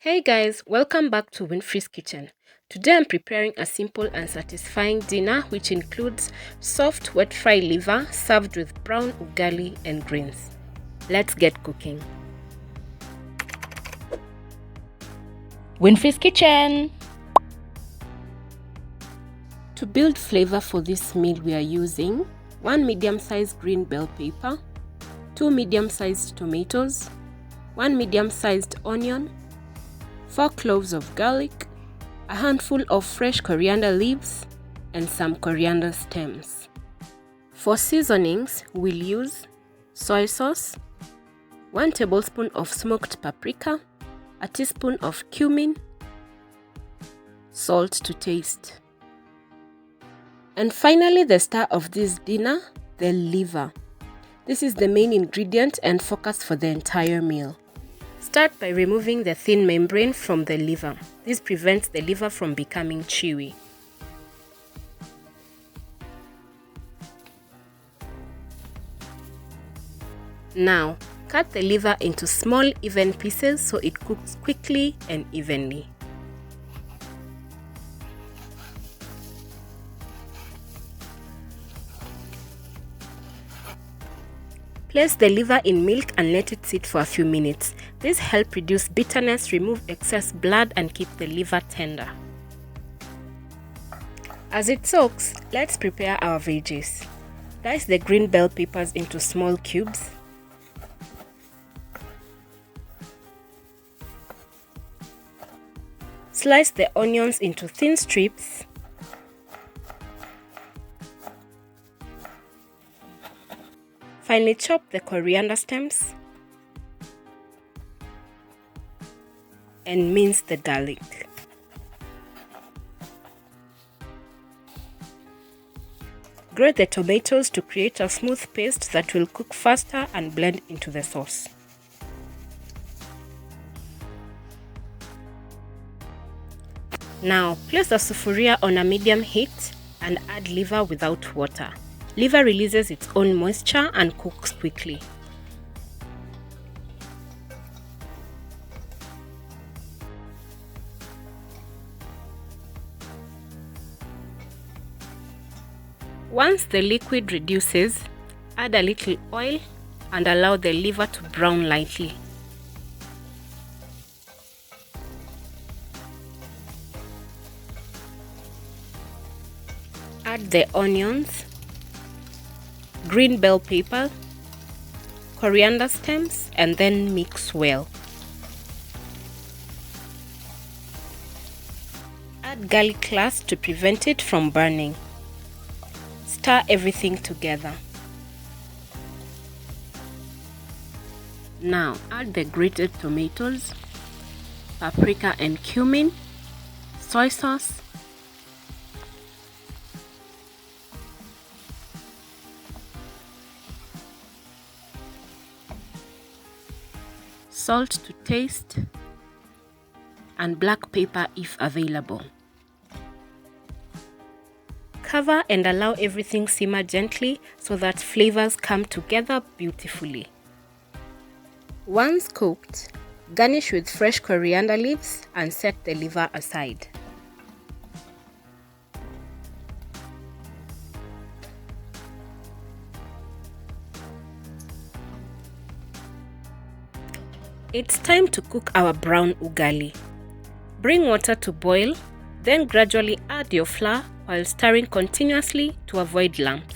Hey guys, welcome back to Winfrey's Kitchen. Today I'm preparing a simple and satisfying dinner which includes soft wet fry liver served with brown ugali and greens. Let's get cooking. Winfrey's Kitchen! To build flavor for this meal we are using 1 medium-sized green bell pepper, 2 medium-sized tomatoes, 1 medium-sized onion, 4 cloves of garlic, a handful of fresh coriander leaves, and some coriander stems. For seasonings, we'll use soy sauce, 1 tablespoon of smoked paprika, a teaspoon of cumin, salt to taste. And finally, the star of this dinner, the liver. This is the main ingredient and focus for the entire meal. Start by removing the thin membrane from the liver. This prevents the liver from becoming chewy. Now, cut the liver into small even pieces so it cooks quickly and evenly. Place the liver in milk and let it sit for a few minutes. This helps reduce bitterness, remove excess blood, and keep the liver tender. As it soaks, let's prepare our veggies. Dice the green bell peppers into small cubes. Slice the onions into thin strips. Finally, chop the coriander stems and mince the garlic. Grate the tomatoes to create a smooth paste that will cook faster and blend into the sauce. Now, place the sufuria on a medium heat and add liver without water. Liver releases its own moisture and cooks quickly. Once the liquid reduces, add a little oil and allow the liver to brown lightly. Add the onions, green bell pepper, coriander stems, and then mix well. Add garlic cloves to prevent it from burning. Stir everything together. Now add the grated tomatoes, paprika and cumin, soy sauce, salt to taste, and black pepper if available. Cover and allow everything simmer gently so that flavors come together beautifully. Once cooked, garnish with fresh coriander leaves and set the liver aside. It's time to cook our brown ugali. Bring water to boil, then gradually add your flour while stirring continuously to avoid lumps.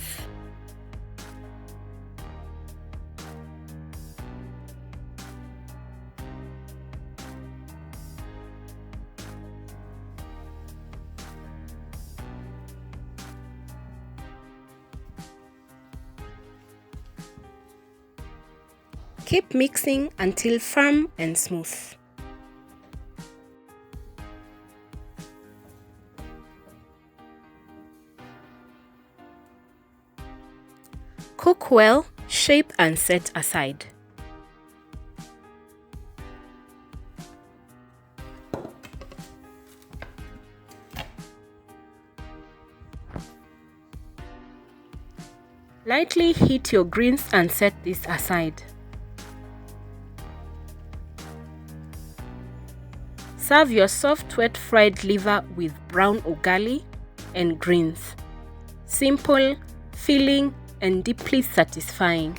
Keep mixing until firm and smooth. Cook well, shape and set aside. Lightly heat your greens and set this aside. Serve your soft wet fried liver with brown ugali and greens. Simple, filling, and deeply satisfying.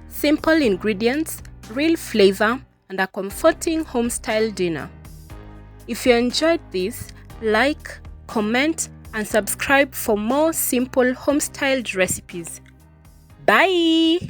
Simple ingredients, real flavor, and a comforting home-style dinner. If you enjoyed this, like, comment, and subscribe for more simple home-styled recipes. Bye!